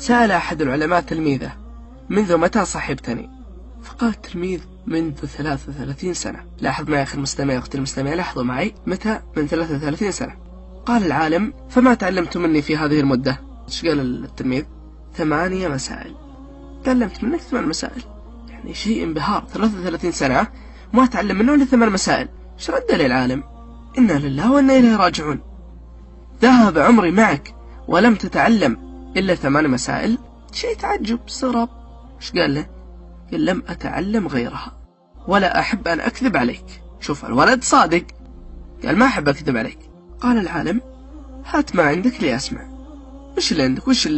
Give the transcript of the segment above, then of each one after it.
سأل أحد العلماء تلميذه: منذ متى صحبتني؟ فقال التلميذ: منذ 33 سنة. لاحظ معي أخي المستمع أختي المستمع، لاحظوا معي متى من 33 سنة. قال العالم: فما تعلمت مني في هذه المدة؟ ايش قال التلميذ؟ 8 مسائل. تعلمت منك 8 مسائل، يعني شيء انبهار. 33 سنة ما تعلم منه إلا 8 مسائل. ايش رد لي العالم؟ إنا لله وإنا إليه راجعون. ذهب عمري معك ولم تتعلم إلا 8 مسائل؟ شيء تعجب، استغرب. ايش قال له؟ قال: لم أتعلم غيرها ولا أحب أن أكذب عليك. شوف الولد صادق، قال: ما أحب أكذب عليك. قال العالم: هات ما عندك لي أسمع. وش اللي عندك؟ وش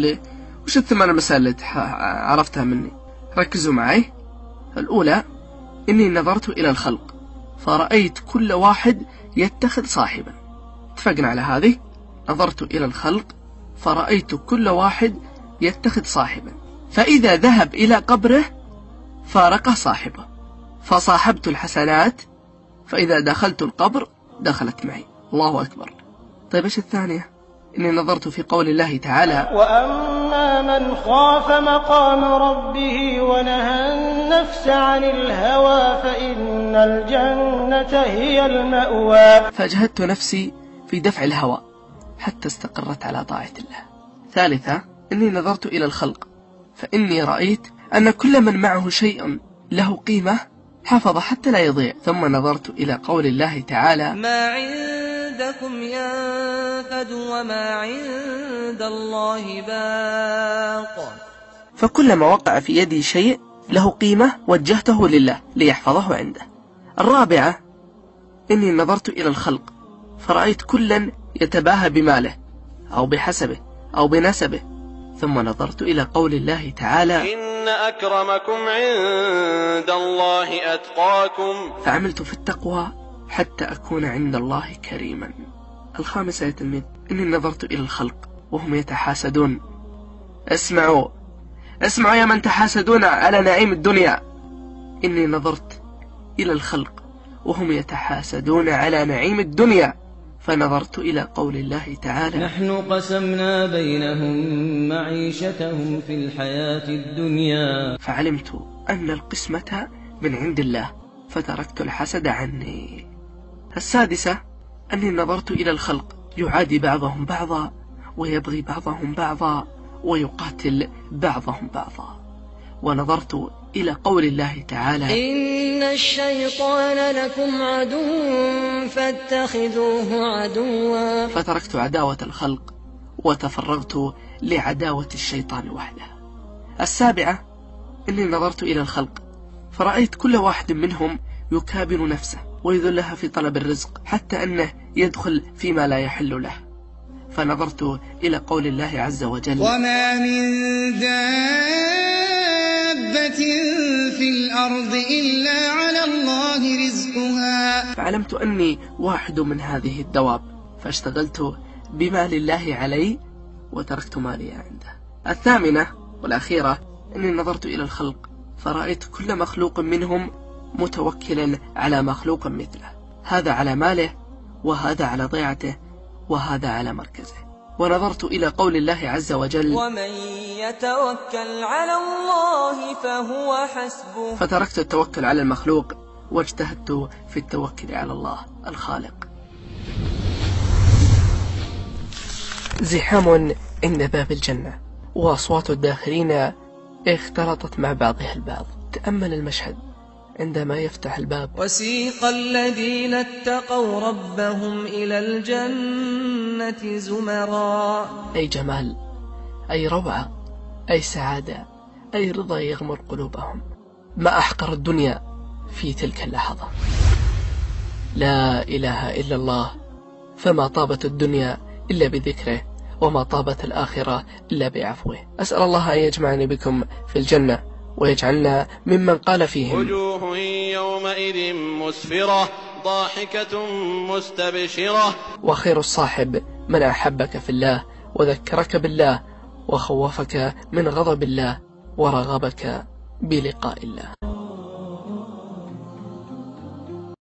ال8 مسائل اللي عرفتها مني؟ ركزوا معي. الأولى: إني نظرت إلى الخلق فرأيت كل واحد يتخذ صاحبا. اتفقنا على هذه؟ نظرت إلى الخلق فرأيت كل واحد يتخذ صاحبا، فإذا ذهب إلى قبره فارقه صاحبه، فصاحبت الحسنات، فإذا دخلت القبر دخلت معي. الله أكبر. طيب إيش الثانية؟ إني نظرت في قول الله تعالى: وأما من خاف مقام ربه ونهى النفس عن الهوى فإن الجنة هي المأوى. فأجهدت نفسي في دفع الهوى حتى استقرت على طاعة الله. ثالثة: إني نظرت إلى الخلق فإني رأيت أن كل من معه شيء له قيمة حافظ حتى لا يضيع. ثم نظرت إلى قول الله تعالى: ما عندكم ينفد وما عند الله باق. فكلما وقع في يدي شيء له قيمة وجهته لله ليحفظه عنده. الرابعة: إني نظرت إلى الخلق فرأيت كلا يتباهى بماله أو بحسبه أو بنسبه. ثم نظرت إلى قول الله تعالى: إن أكرمكم عند الله أتقاكم. فعملت في التقوى حتى أكون عند الله كريما. الخامسة يا تلميذ: إني نظرت إلى الخلق وهم يتحاسدون. اسمعوا يا من تحاسدون على نعيم الدنيا. إني نظرت إلى الخلق وهم يتحاسدون على نعيم الدنيا، فنظرت إلى قول الله تعالى: نحن قسمنا بينهم معيشتهم في الحياة الدنيا. فعلمت أن القسمة من عند الله فتركت الحسد عني. السادسة: أني نظرت إلى الخلق يعادي بعضهم بعضا ويبغي بعضهم بعضا ويقاتل بعضهم بعضا. ونظرت إلى قول الله تعالى: إن الشيطان لكم عدو فاتخذوه عدوا. فتركت عداوة الخلق وتفرغت لعداوة الشيطان وحده. السابعة: إني نظرت إلى الخلق فرأيت كل واحد منهم يكابر نفسه ويذلها في طلب الرزق حتى أنه يدخل فيما لا يحل له. فنظرت إلى قول الله عز وجل: وما من دابة في الأرض إلا على الله رزقها. فعلمت أني واحد من هذه الدواب، فاشتغلت بمال الله علي وتركت مالي عنده. الثامنة والأخيرة: أني نظرت إلى الخلق فرأيت كل مخلوق منهم متوكلا على مخلوق مثله، هذا على ماله وهذا على ضيعته وهذا على مركزه. ونظرت إلى قول الله عز وجل: ومن يتوكل على الله فهو حسبه. فتركت التوكل على المخلوق واجتهدت في التوكل على الله الخالق. زحام عند باب الجنة وأصوات الداخلين اختلطت مع بعضها البعض. تأمل المشهد عندما يفتح الباب: وسيق الذين اتقوا ربهم إلى الجنة زمرا. أي جمال، أي روعة، أي سعادة، أي رضا يغمر قلوبهم. ما أحقر الدنيا في تلك اللحظة. لا إله إلا الله، فما طابت الدنيا إلا بذكره وما طابت الآخرة إلا بعفوه. أسأل الله أن يجمعني بكم في الجنة ويجعلنا ممن قال فيهم: وجوه يومئذ مسفرة ضاحكة مستبشرة. وخير الصاحب من أحبك في الله وذكرك بالله وخوفك من غضب الله ورغبك بلقاء الله.